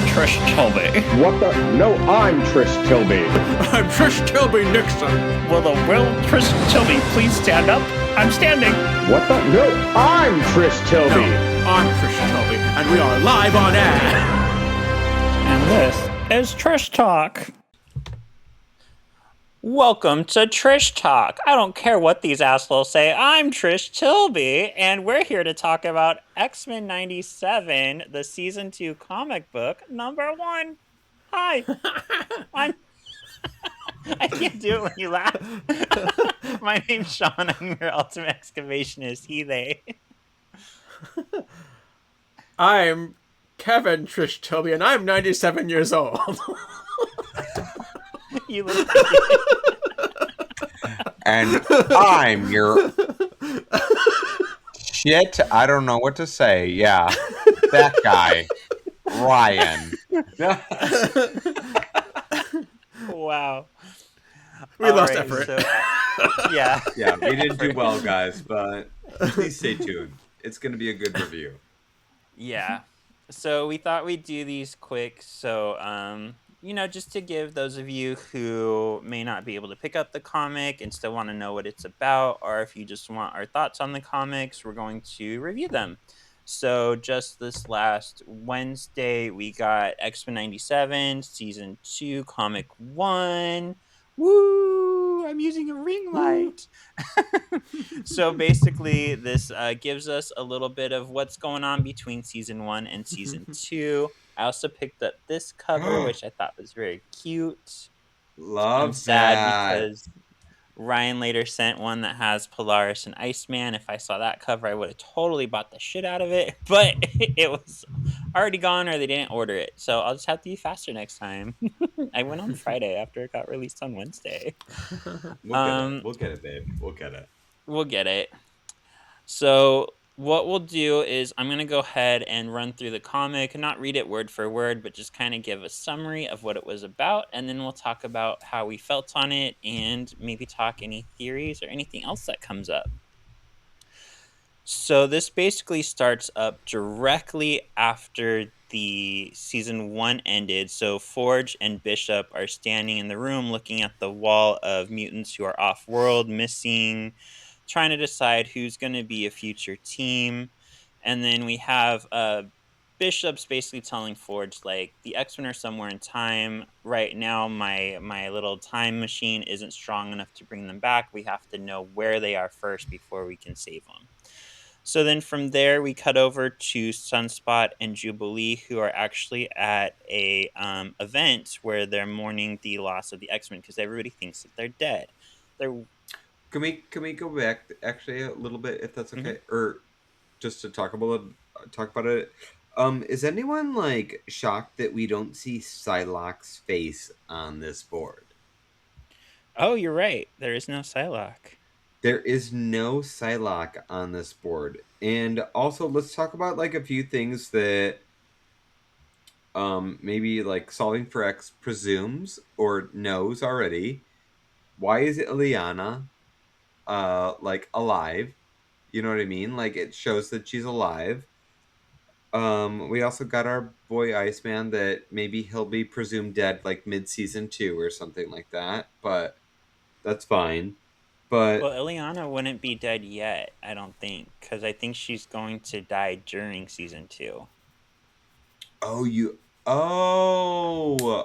Trish Tilby. What the? No, I'm Trish Tilby. I'm Trish Tilby Nixon. Will Trish Tilby please stand up? I'm standing. What the? No, I'm Trish Tilby. No, I'm Trish Tilby, and we are live on air. And this is Trish Talk. Welcome to Trish Talk. I don't care what these assholes say. I'm Trish Tilby, and we're here to talk about X-Men 97, the Season 2 comic book, number 1. Hi. I can't do it when you laugh. My name's Sean. I'm your ultimate excavationist. He, they. I'm Kevin Trish Tilby, and I'm 97 years old. You look like it. And I'm your shit. I don't know what to say. Yeah, that guy, Ryan. Wow. We lost effort. So, yeah. Yeah, we didn't do well, guys, but please stay tuned. It's going to be a good review. Yeah. So we thought we'd do these quick. So, just to give those of you who may not be able to pick up the comic and still want to know what it's about, or if you just want our thoughts on the comics, we're going to review them. So just this last Wednesday, we got X-Men 97, Season 2, Comic 1. Woo! I'm using a ring light. So basically, this gives us a little bit of what's going on between Season 1 and Season 2. I also picked up this cover, which I thought was very cute. Love I'm sad that. because Ryan later sent one that has Polaris and Iceman. If I saw that cover, I would have totally bought the shit out of it. But it was already gone or they didn't order it. So I'll just have to be faster next time. I went on Friday after it got released on Wednesday. We'll get it, babe. We'll get it. We'll get it. So what we'll do is I'm going to go ahead and run through the comic, not read it word for word, but just kind of give a summary of what it was about. And then we'll talk about how we felt on it and maybe talk any theories or anything else that comes up. So this basically starts up directly after the Season 1 ended. So Forge and Bishop are standing in the room looking at the wall of mutants who are off-world, missing, trying to decide who's going to be a future team. And then we have Bishop's basically telling Forge, like, the X-Men are somewhere in time. Right now, my little time machine isn't strong enough to bring them back. We have to know where they are first before we can save them. So then from there, we cut over to Sunspot and Jubilee, who are actually at a event where they're mourning the loss of the X-Men because everybody thinks that they're dead. Can we go back actually a little bit, if that's okay, Mm-hmm. or just to talk about it? Is anyone like shocked that we don't see Psylocke's face on this board? Oh, you're right. There is no Psylocke. There is no Psylocke on this board. And also, let's talk about like a few things that maybe like Solving for X presumes or knows already. Why is Ileana like alive? You know what I mean? Like it shows that she's alive. We also got our boy Iceman that maybe he'll be presumed dead like mid-season 2 or something like that, but that's fine. But Well, Ileana wouldn't be dead yet, I don't think, because I think she's going to die during Season 2.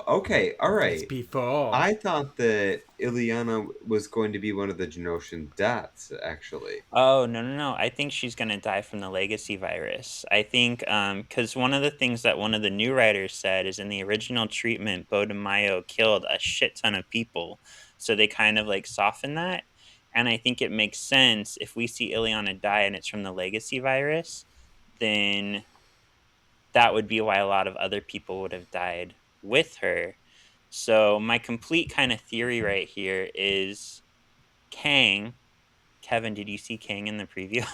okay, all right. It's before. I thought that Ileana was going to be one of the Genosian deaths, actually. Oh, no. I think she's going to die from the legacy virus. I think, because one of the things that one of the new writers said is in the original treatment, Bodemayo killed a shit ton of people. So they kind of like soften that. And I think it makes sense if we see Ileana die and it's from the legacy virus, then that would be why a lot of other people would have died with her. So my complete kind of theory right here is Kang. Kevin, did you see Kang in the preview?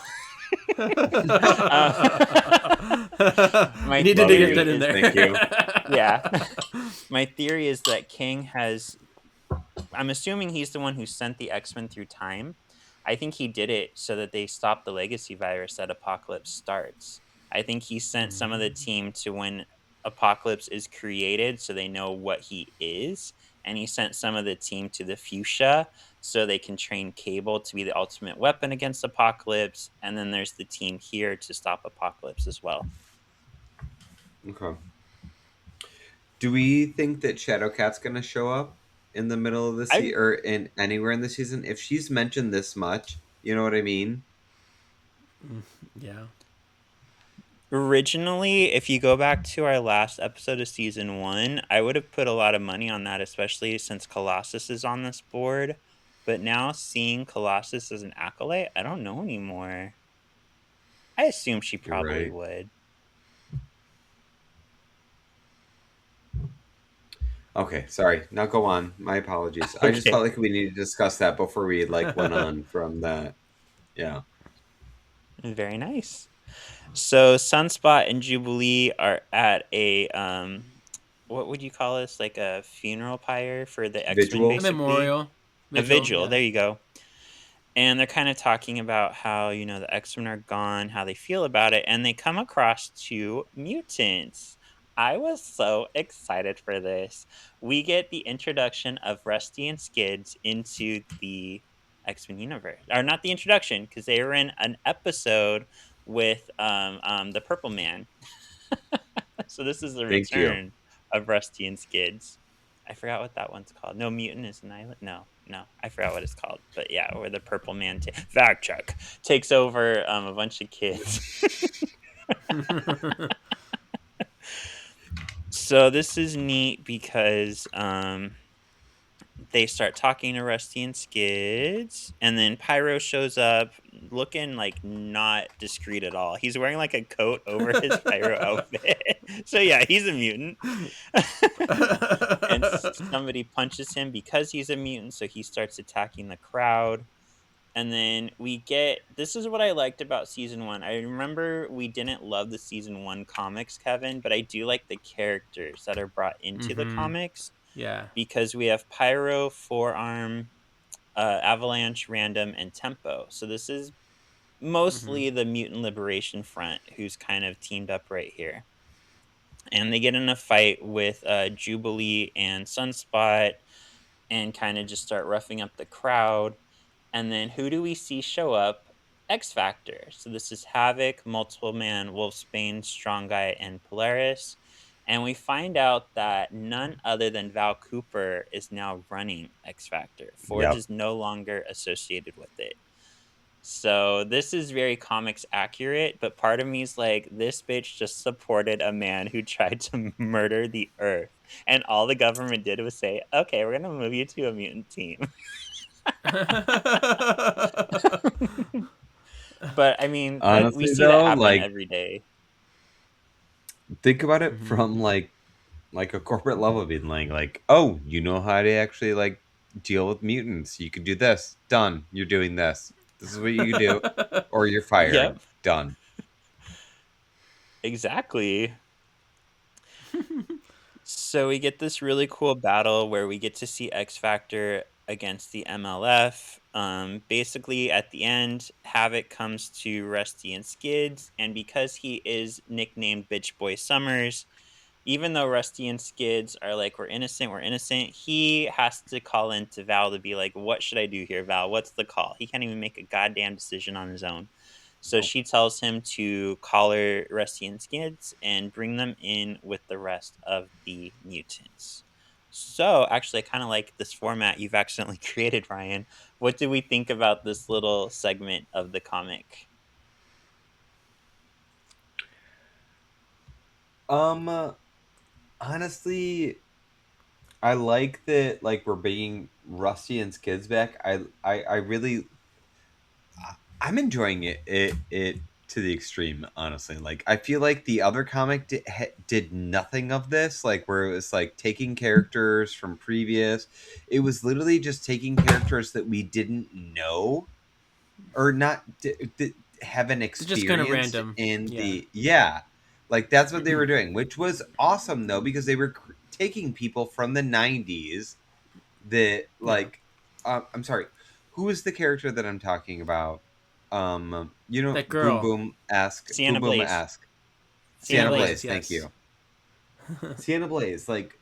I needed to get that in there. Thank you. Yeah. My theory is that Kang has... I'm assuming he's the one who sent the X-Men through time. I think he did it so that they stop the legacy virus that Apocalypse starts. I think he sent some of the team to when Apocalypse is created, so they know what he is. And he sent some of the team to the fuchsia so they can train Cable to be the ultimate weapon against Apocalypse. And then there's the team here to stop Apocalypse as well. Okay. Do we think that Shadowcat's going to show up in the middle of the I season or in anywhere in the season? If she's mentioned this much, you know what I mean? Yeah. Originally, if you go back to our last episode of season 1, I would have put a lot of money on that, especially since Colossus is on this board. But now seeing Colossus as an acolyte, I don't know anymore. I assume she You're probably right. would. Okay, sorry. Now go on. My apologies. I just Okay, felt like we needed to discuss that before we like went on from that. Yeah. very nice. So Sunspot and Jubilee are at a what would you call this? Like a funeral pyre for the X-Men, A Visual. basically. memorial. A Vigil, vigil. yeah. There you go. And they're kind of talking about how, the X-Men are gone, how they feel about it, and they come across two mutants. I was so excited for this. We get the introduction of Rusty and Skids into the X-Men universe. Or not the introduction, because they were in an episode with the Purple Man. So this is the Thank you. return of Rusty and Skids. I forgot what that one's called. No, Mutant is an island. No, no, I forgot what it's called. But yeah, where the Purple Man fact check takes over a bunch of kids. So this is neat because they start talking to Rusty and Skids, and then Pyro shows up looking like not discreet at all. He's wearing like a coat over his Pyro outfit. So yeah, he's a mutant. And somebody punches him because he's a mutant, so he starts attacking the crowd. And then we get this is what I liked about season 1. I remember we didn't love the season 1 comics, Kevin, but I do like the characters that are brought into the Mm-hmm. comics Yeah. because we have Pyro, Forearm, Avalanche, Random, and Tempo. So this is Mm-hmm. mostly the Mutant Liberation Front who's kind of teamed up right here. And they get in a fight with Jubilee and Sunspot and kind of just start roughing up the crowd. And then who do we see show up? X Factor. So this is Havoc, Multiple Man, Wolfsbane, Strong Guy, and Polaris. And we find out that none other than Val Cooper is now running X Factor. Forge Yep. is no longer associated with it. So this is very comics accurate, but part of me is like, this bitch just supported a man who tried to murder the Earth, and all the government did was say, "Okay, we're gonna move you to a mutant team." But I mean, we Honestly see that though, happen like every day. think about it Mm-hmm. from like a corporate level being like, oh, you know how to actually like deal with mutants. You could do this. Done. You're doing this. This is what you do. Or you're fired. Yep, Done. exactly. So we get this really cool battle where we get to see X Factor against the MLF. Basically, at the end, Havoc comes to Rusty and Skids, and because he is nicknamed Bitch Boy Summers, even though Rusty and Skids are like, we're innocent, he has to call in to Val to be like, what should I do here, Val? What's the call? He can't even make a goddamn decision on his own. So Nope. she tells him to collar Rusty and Skids and bring them in with the rest of the mutants. So, actually, I kind of like this format you've accidentally created, Ryan. What do we think about this little segment of the comic? Um, honestly, I like that. Like we're bringing Rusty and Skids back. I really, I'm enjoying it to the extreme. Honestly, like I feel like the other comic did nothing of this. Like where it was like taking characters from previous. It was literally just taking characters that we didn't know or not haven't Just kind of experienced random. in Yeah. the like that's what they were doing, which was awesome though because they were taking people from the 90s that Yeah. like I'm sorry, who is the character that I'm talking about? That Boom girl. Boom ask Sienna Boom Boom Blaze. ask Sienna Sienna Sienna Blaze. Blaze, Blaze, thank yes. you. Sienna Blaze, like,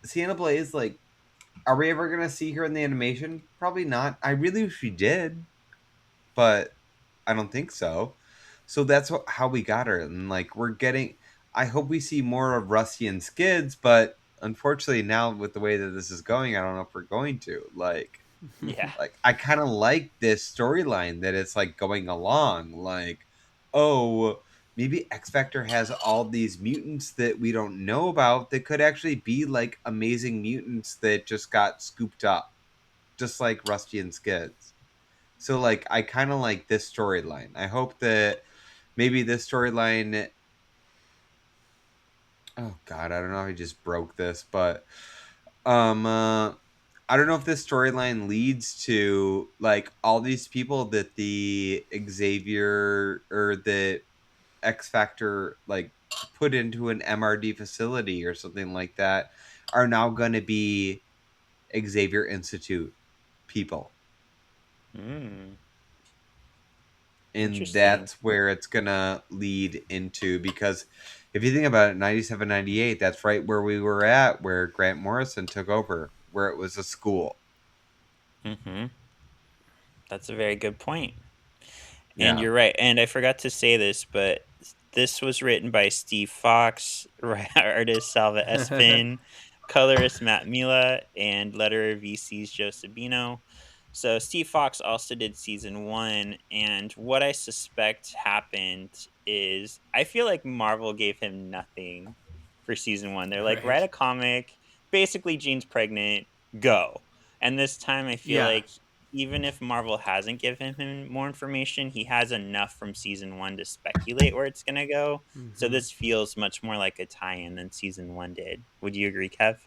are we ever gonna see her in the animation? Probably not. I really wish we did, but I don't think so. So that's how we got her, and like we're getting. I hope we see more of Rusty and Skids, but unfortunately now with the way that this is going, I don't know if we're going to. Yeah. Like I kind of like this storyline that it's like going along. Like, oh, maybe X Factor has all these mutants that we don't know about that could actually be like amazing mutants that just got scooped up, just like Rusty and Skids. So like I kind of like this storyline. I hope that maybe this storyline. Oh God, I don't know if I just broke this, but um, uh, I don't know if this storyline leads to like all these people that the Xavier or the X Factor like put into an MRD facility or something like that are now going to be Xavier Institute people. Mm, And interesting. that's where it's gonna lead into, because if you think about it, 97, 98, that's right where we were at, where Grant Morrison took over, where it was a school. Mm-hmm. That's a very good point. And Yeah. you're right. And I forgot to say this, but this was written by Steve Fox, artist Salva Espin, colorist Matt Mila, and letterer VC's Joe Sabino. So Steve Fox also did season one, and what I suspect happened is I feel like Marvel gave him nothing for season one. They're like, write Right. a comic, basically Jean's pregnant, go. And this time I feel Yeah. like even if Marvel hasn't given him more information, he has enough from season one to speculate where it's gonna go. So Hmm. this feels much more like a tie-in than season one did. Would you agree, Kev?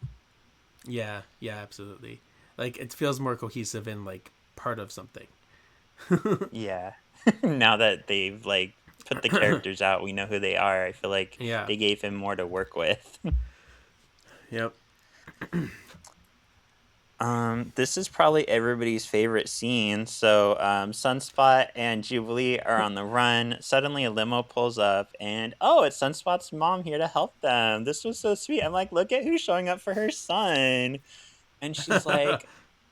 Yeah. Yeah. Absolutely. Like it feels more cohesive and like part of something. Yeah. Now that they've like put the characters out, we know who they are. I feel like Yeah. they gave him more to work with. Yep. This is probably everybody's favorite scene. So, Sunspot and Jubilee are on the run. Suddenly, a limo pulls up, and oh, it's Sunspot's mom here to help them. This was so sweet. I'm like, look at who's showing up for her son. And she's like,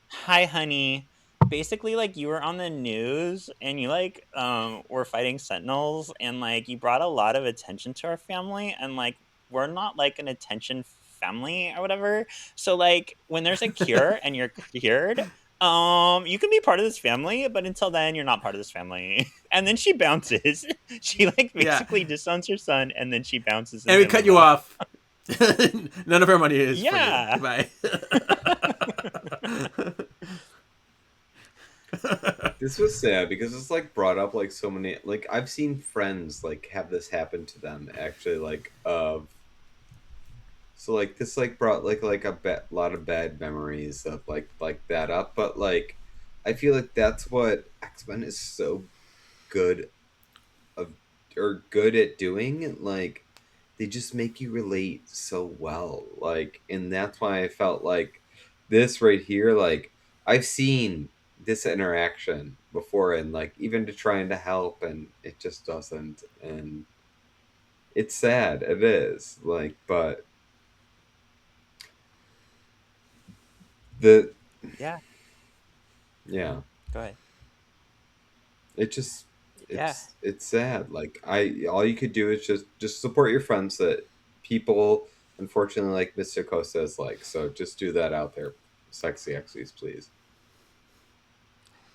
"Hi, honey. Basically, like you were on the news and you like were fighting sentinels and like you brought a lot of attention to our family and like we're not like an attention family or whatever. So like when there's a cure and you're cured, you can be part of this family, but until then you're not part of this family." And then she bounces. She like Yeah. basically disowns her son and then she bounces in And we her cut you limo. off. None of our money is for you. Yeah. Goodbye. This was sad because it's like brought up like so many, like I've seen friends like have this happen to them actually, like of, so like this like brought like a lot of bad memories of like that up, but like I feel like that's what X-Men is so good of, or good at doing. Like they just make you relate so well, like, and that's why I felt like this right here, like I've seen this interaction before, and like even to trying to help and it just doesn't, and it's sad, it is like, but the, Yeah. yeah, Go ahead. it just, Yeah. it's sad. Like I, all you could do is just support your friends that people unfortunately like Mr. Costa is like, so just do that out there, sexy Xy's, please.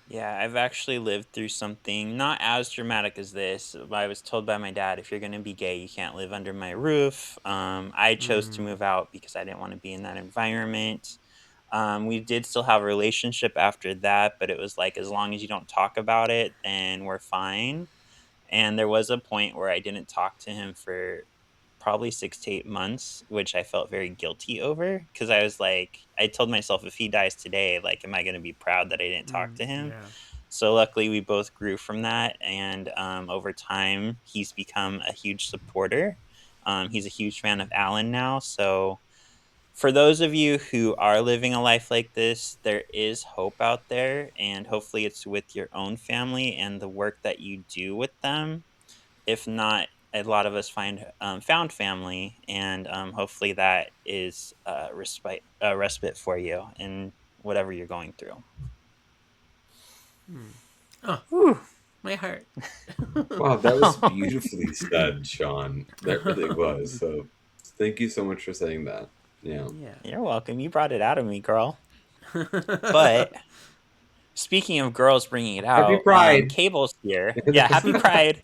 Yeah, I've actually lived through something not as dramatic as this. I was told by my dad, if you're going to be gay, you can't live under my roof. I chose to Mm, move out because I didn't want to be in that environment. We did still have a relationship after that, but it was like as long as you don't talk about it, then we're fine. And there was a point where I didn't talk to him for probably 6 to 8 months, which I felt very guilty over because I was like I told myself if he dies today, like, am I gonna be proud that I didn't talk to him? yeah. So luckily we both grew from that, and, over time, he's become a huge supporter. He's a huge fan of Alan now, so for those of you who are living a life like this, there is hope out there, and hopefully it's with your own family and the work that you do with them. If not, a lot of us find found family, and hopefully that is respite for you in whatever you're going through. Oh, Whew. my heart. Wow, that was beautifully said, Sean. That really was. So thank you so much for saying that. Yeah. Yeah. You're welcome. You brought it out of me, girl. But speaking of girls bringing it Happy out, Pride. Cable's here. Yeah, happy Pride.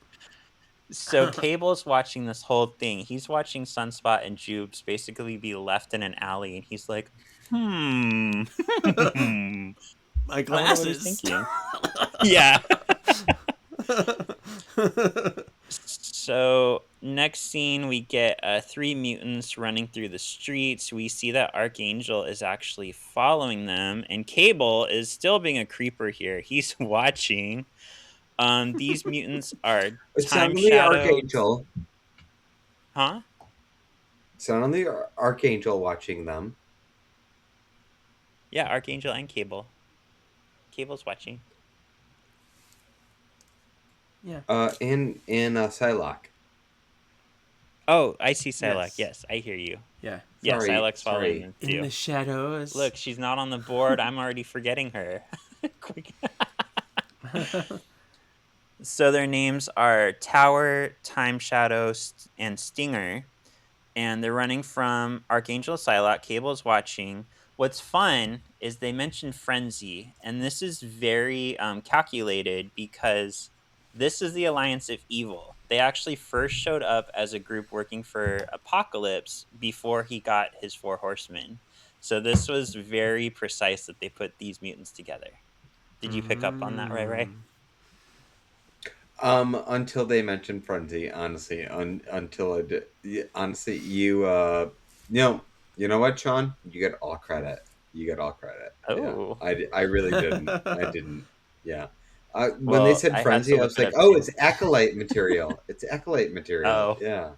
So Cable's watching this whole thing. He's watching Sunspot and Jubes basically be left in an alley, and he's like, "Hmm, My I wonder what he's glasses. thinking." Yeah. So next scene, we get three mutants running through the streets. We see that Archangel is actually following them, and Cable is still being a creeper here. He's watching. These mutants are Sound time on the shadow, Archangel. huh? Sound on the Archangel watching them. Yeah, Archangel and Cable. Cable's watching. Yeah. And Psylocke. Oh, I see Psylocke. Yes. Yes, I hear you. Yeah. Yeah, Psylocke's following Sorry. them In too. the shadows. Look, she's not on the board. I'm already forgetting her. Quick. So their names are Tower, Time Shadow, and Stinger, and they're running from Archangel Psylocke. Cable's watching. What's fun is they mentioned Frenzy, and this is very calculated because this is the Alliance of Evil. They actually first showed up as a group working for Apocalypse before he got his four horsemen. So this was very precise that they put these mutants together. Did you pick up on that, Ray? Until they mentioned Frenzy, honestly, until I did, yeah, honestly, you know what, Sean? You get all credit. You get all credit. Yeah, Oh, I really didn't. I didn't. Yeah. When they well, said I had to Frenzy, I look was it like, up oh, too. it's acolyte material. It's acolyte material. Oh, Yeah.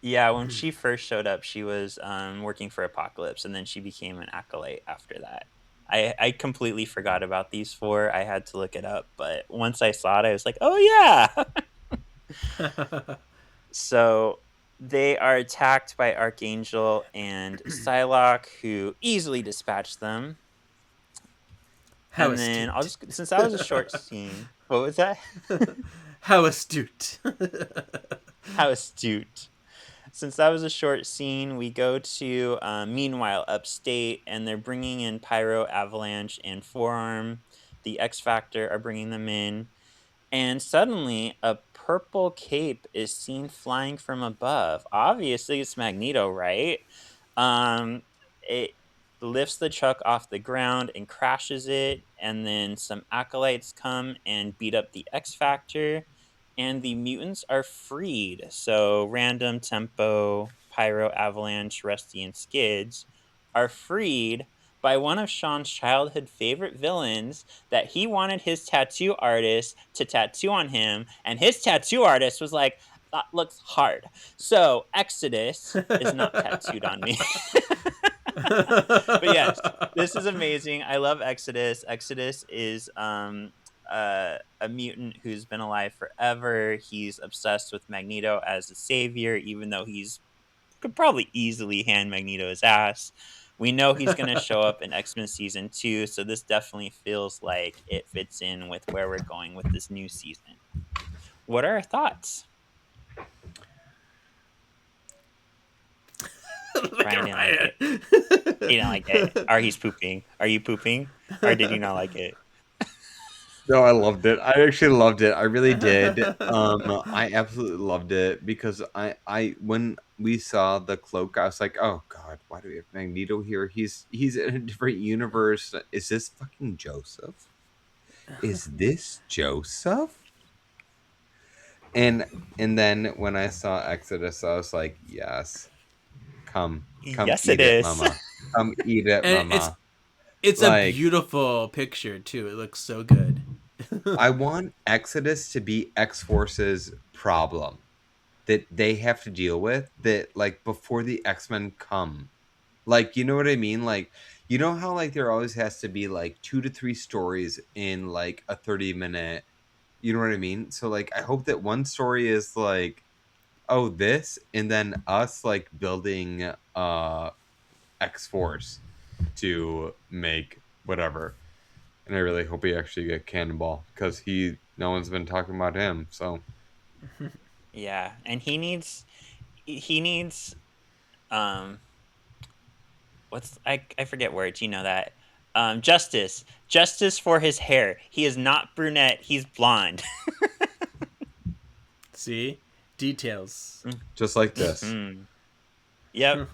yeah, when she first showed up, she was working for Apocalypse, and then she became an acolyte after that. I completely forgot about these four. I had to look it up, but once I saw it, I was like, oh, yeah. So they are attacked by Archangel and Psylocke, who easily dispatch them. How And then astute. since that was a short scene, what was that? How astute. How astute. Since that was a short scene, we go to Meanwhile Upstate, and they're bringing in Pyro, Avalanche, and Forearm. The X Factor are bringing them in. And suddenly, a purple cape is seen flying from above. Obviously, it's Magneto, right? It lifts the truck off the ground and crashes it. And then some acolytes come and beat up the X Factor. And the mutants are freed. So, Random, Tempo, Pyro, Avalanche, Rusty, and Skids are freed by one of Sean's childhood favorite villains that he wanted his tattoo artist to tattoo on him, and his tattoo artist was like, that looks hard. So Exodus is not tattooed on me. But yes, this is amazing. I love Exodus. Exodus is a mutant who's been alive forever. He's obsessed with Magneto as a savior, even though he's could probably easily hand Magneto his ass. We know he's going to show up in X-Men season 2, so this definitely feels like it fits in with where we're going with this new season. What are our thoughts? Look Ryan at didn't like Ryan. it. He didn't like it. Or he's pooping. Are you pooping? Or did you not like it? No, I loved it. I actually loved it. I really did. I absolutely loved it because when we saw the cloak, I was like, oh God, why do we have Magneto here? He's in a different universe. Is this fucking Joseph? Is this Joseph? And then when I saw Exodus, I was like, yes, come Yes, it eat it, is. mama. Come eat it, And mama. it's a Like, beautiful picture too. It looks so good. I want Exodus to be X Force's problem that they have to deal with, that like before the X-Men come. Like, you know what I mean? Like, you know how like there always has to be like 2 to 3 stories in like a 30-minute, you know what I mean? So like I hope that one story is like oh, this, and then us like building X Force to make whatever. And I really hope he actually get Cannonball because no one's been talking about him. So Yeah, and he needs um I forget words, you know that. Justice for his hair. He is not brunette, he's blonde. See, details. just like this. Mhm. Yep.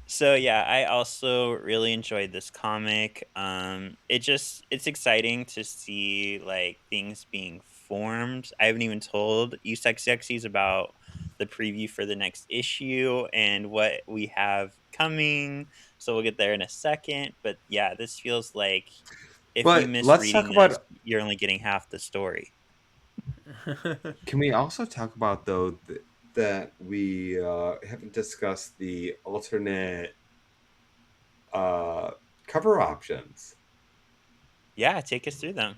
So yeah, I also really enjoyed this comic. It's exciting to see like things being formed. I haven't even told you sexy sexies about the preview for the next issue and what we have coming. So we'll get there in a second. But yeah, this feels like if you But miss let's talk reading this, about. you're only getting half the story. Can we also talk about though that we haven't discussed the alternate uh, cover options? Yeah, take us through them.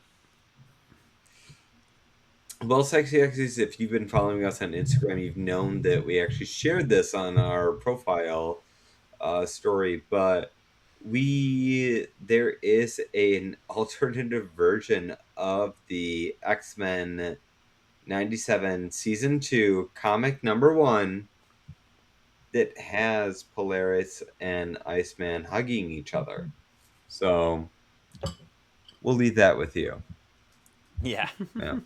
Well, Sexy X's, if you've been following us on Instagram, you've known that we actually shared this on our profile story, but there is an alternative version of the X-Men 97 season 2 comic number 1 that has Polaris and Iceman hugging each other. So we'll leave that with you. Yeah. Yeah.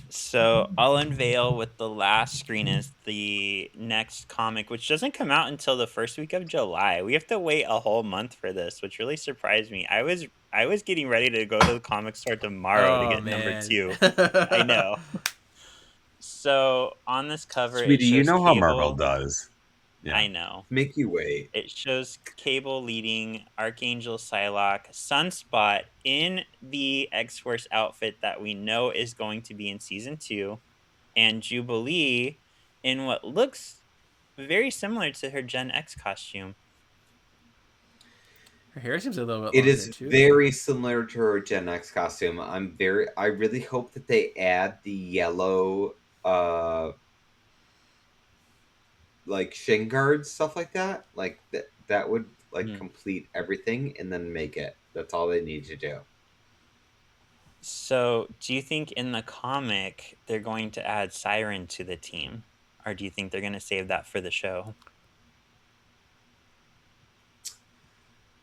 So I'll unveil with the last screen is the next comic, which doesn't come out until the first week of July. We have to wait a whole month for this, which really surprised me. I was getting ready to go to the comic store tomorrow to Oh get number man. 2. I know. So on this cover it Sweetie, you shows know how Marvel Cable. does. Yeah. I know. Make you wait. It shows Cable leading Archangel Psylocke, Sunspot in the X-Force outfit that we know is going to be in season 2, and Jubilee in what looks very similar to her Gen X costume. Her hair seems a little bit It longer is too. very similar to her Gen X costume. I really hope that they add the yellow like shin guards, stuff like that. Like that would like Hmm. complete everything and then make it. That's all they need to do. So, do you think in the comic they're going to add Siren to the team? Or do you think they're going to save that for the show?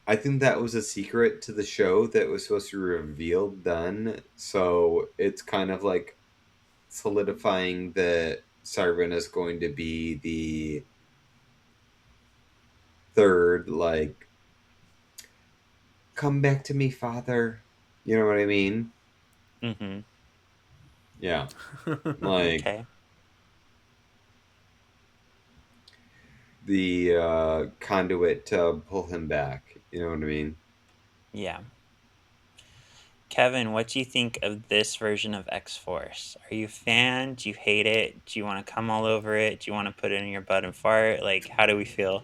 I think that was a secret to the show that was supposed to be revealed then. So it's kind of like solidifying that Siren is going to be the third, like, come back to me, father. You know what I mean? Mhm. Yeah. Like Okay. the conduit to pull him back. You know what I mean? Yeah. Kevin, what do you think of this version of X-Force? Are you a fan? Do you hate it? Do you want to come all over it? Do you want to put it in your butt and fart? Like, how do we feel?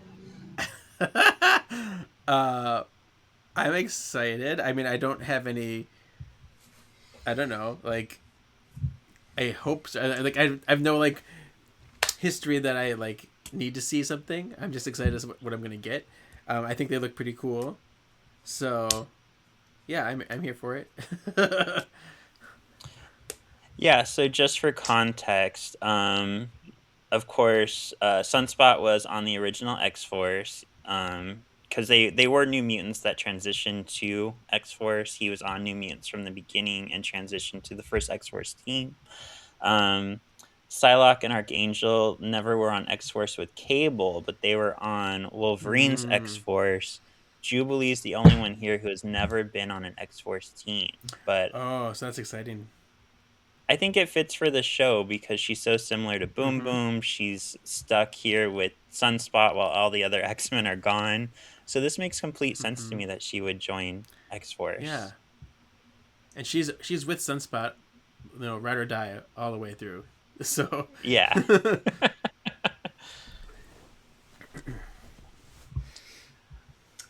uh, I'm excited. I mean, I don't have any. I don't know. Like, I hope so. Like, I've no like history that I like need to see something. I'm just excited as what I'm gonna get. I think they look pretty cool. So, yeah, I'm here for it. Yeah, so just for context, of course, Sunspot was on the original X Force. Because they were New Mutants that transitioned to X Force. He was on New Mutants from the beginning and transitioned to the first X Force team. Um, Psylocke and Archangel never were on X Force with Cable, but they were on Wolverine's X Mm. Force. Jubilee's the only one here who has never been on an X Force team, but Oh, so that's exciting. I think it fits for the show because she's so similar to Boom Mm-hmm. Boom. She's stuck here with Sunspot while all the other X-Men are gone. So this makes complete sense to Mm-hmm. me that she would join Yeah, X-Force. and she's with Sunspot, ride or die all the way through. So, Yeah.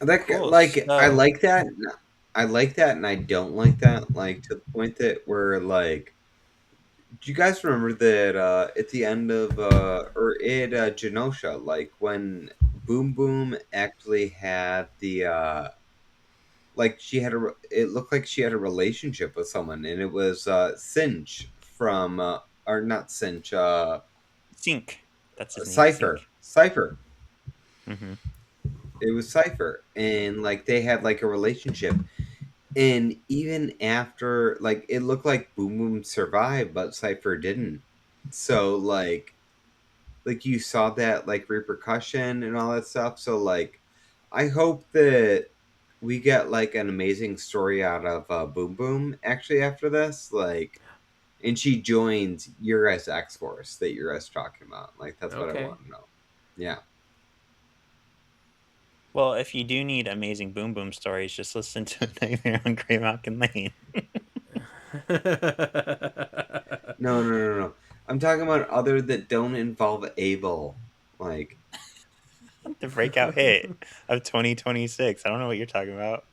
Like, Cool. like I So, like that. I like that, and I don't like that. Like to the point that we're like Do you guys remember that at the end of or at Genosha, like when Boom Boom actually had the like she had it looked like she had a relationship with someone, and it was Cinch from or not Cinch, Sync. That's his name. Cipher, Sync. Cipher. Hmm. It was Cipher, and like they had like a relationship, and even after like it looked like Boom Boom survived, but Cipher didn't. So like you saw that like repercussion and all that stuff. So like I hope that we get like an amazing story out of Boom Boom actually after this, like, and she joins your guys' X Force that you're guys talking about. Like that's what I Okay. want to know. Yeah. Well, if you do need amazing Boom Boom stories, just listen to Nightmare on Grey Mountain Lane. No, no, no, no. I'm talking about other that don't involve Abel. Like The breakout hit of 2026. I don't know what you're talking about.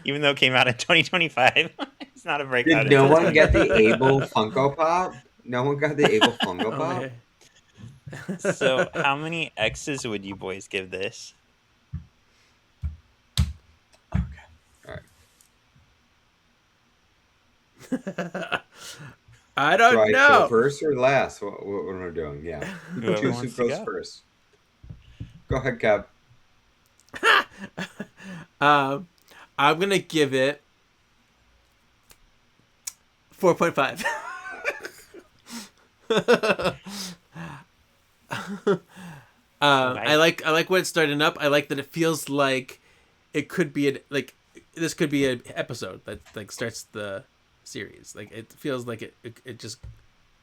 Even though it came out in 2025, it's not a breakout did no until one get the Abel 2025. Funko Pop? No one got the Abel Funko Oh Pop? man. So, how many X's would you boys give this? Okay. All right. I Do don't I go know. first or last? What am I doing? Yeah. You can Whoever choose who wants to goes go. first. Go ahead, Kev. um, I'm gonna give it 4.5. Why? I like when it's starting up. I like that it feels like it could be this could be an episode that like starts the series. Like it feels like it just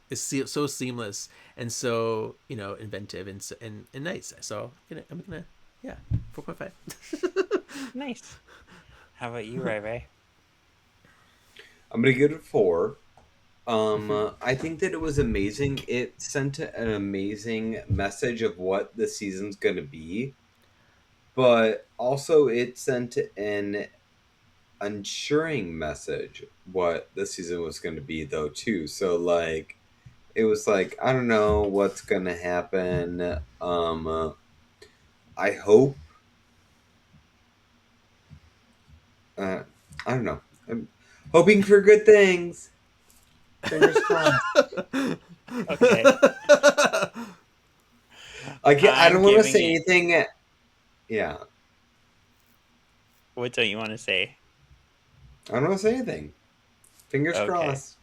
is so seamless and so inventive and nice. So I'm gonna yeah 4.5. Nice. How about you, Ray Ray? I'm gonna give it a 4. I think that it was amazing. It sent an amazing message of what the season's gonna be, but also it sent an ensuring message what the season was gonna be though too. So like it was like I don't know what's gonna happen. I hope. Uh, I don't know. I'm hoping for good things. Fingers crossed. Okay. I I'm don't want to giving say it. anything. Yeah, What don't you want to say? I don't want to say anything. Fingers Okay. crossed.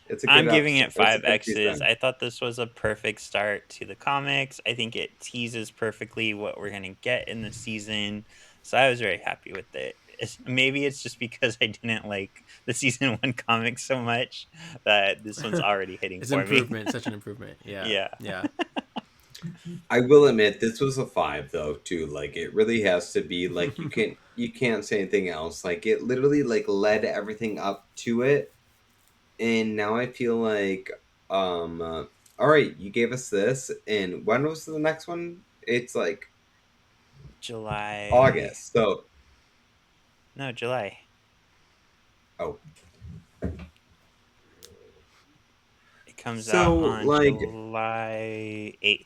It's a good I'm giving episode. it It's a five good X's. season. I thought this was a perfect start to the comics. I think it teases perfectly what we're gonna get in the season. So I was very happy with it. Maybe it's just because I didn't like the season one comics so much that this one's already hitting It's for me. improvement, such an improvement. Yeah, Yeah. yeah. I will admit this was a 5 though too. Like it really has to be like you can't say anything else. Like it literally like led everything up to it, and now I feel like all right, you gave us this, and when was the next one? It's like July. August. So No, July. oh, It comes out so on like July 8th.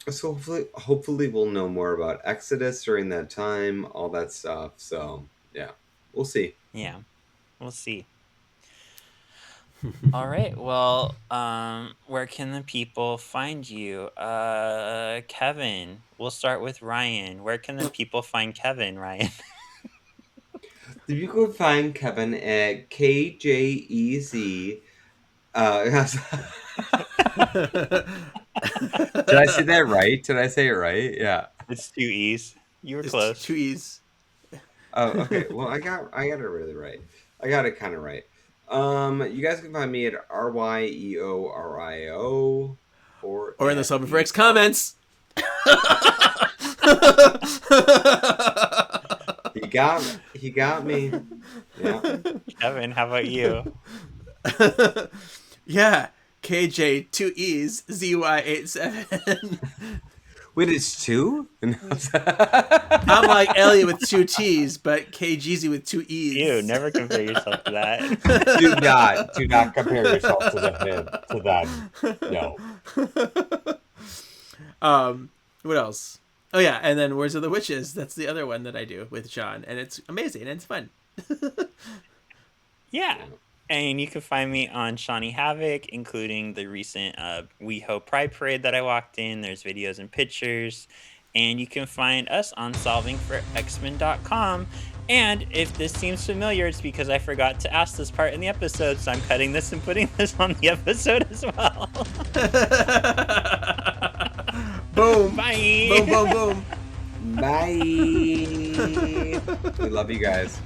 so hopefully we'll know more about Exodus during that time, all that stuff. So yeah, we'll see. Yeah. We'll see. All right. Well, where can the people find you? Kevin. We'll start with Ryan. Where can the people find Kevin, Ryan? You can find Kevin at KJEZ. Did I say that right? Did I say it right? Yeah. It's two E's. You were It's close. two E's. Oh, okay. Well, I got it really right. I got it kind of right. You guys can find me at RYEORIO or Or in the at Summon for the X comments. He got me. He got me. Yeah. Kevin, how about you? Yeah, KJ two E's ZY87. Wait, it's two? I'm like Elliot with two T's, but KGZ with two E's. Ew, never compare yourself to that. Do not compare yourself to them. No. What else? Oh yeah, and then Words of the Witches. That's the other one that I do with Sean, and it's amazing and it's fun. Yeah. And you can find me on Shawnee Havoc, including the recent We Hope Pride Parade that I walked in. There's videos and pictures. And you can find us on solvingforxmen.com. And if this seems familiar, it's because I forgot to ask this part in the episode, so I'm cutting this and putting this on the episode as well. Boom. Bye. Boom, boom, boom. Bye. We love you guys.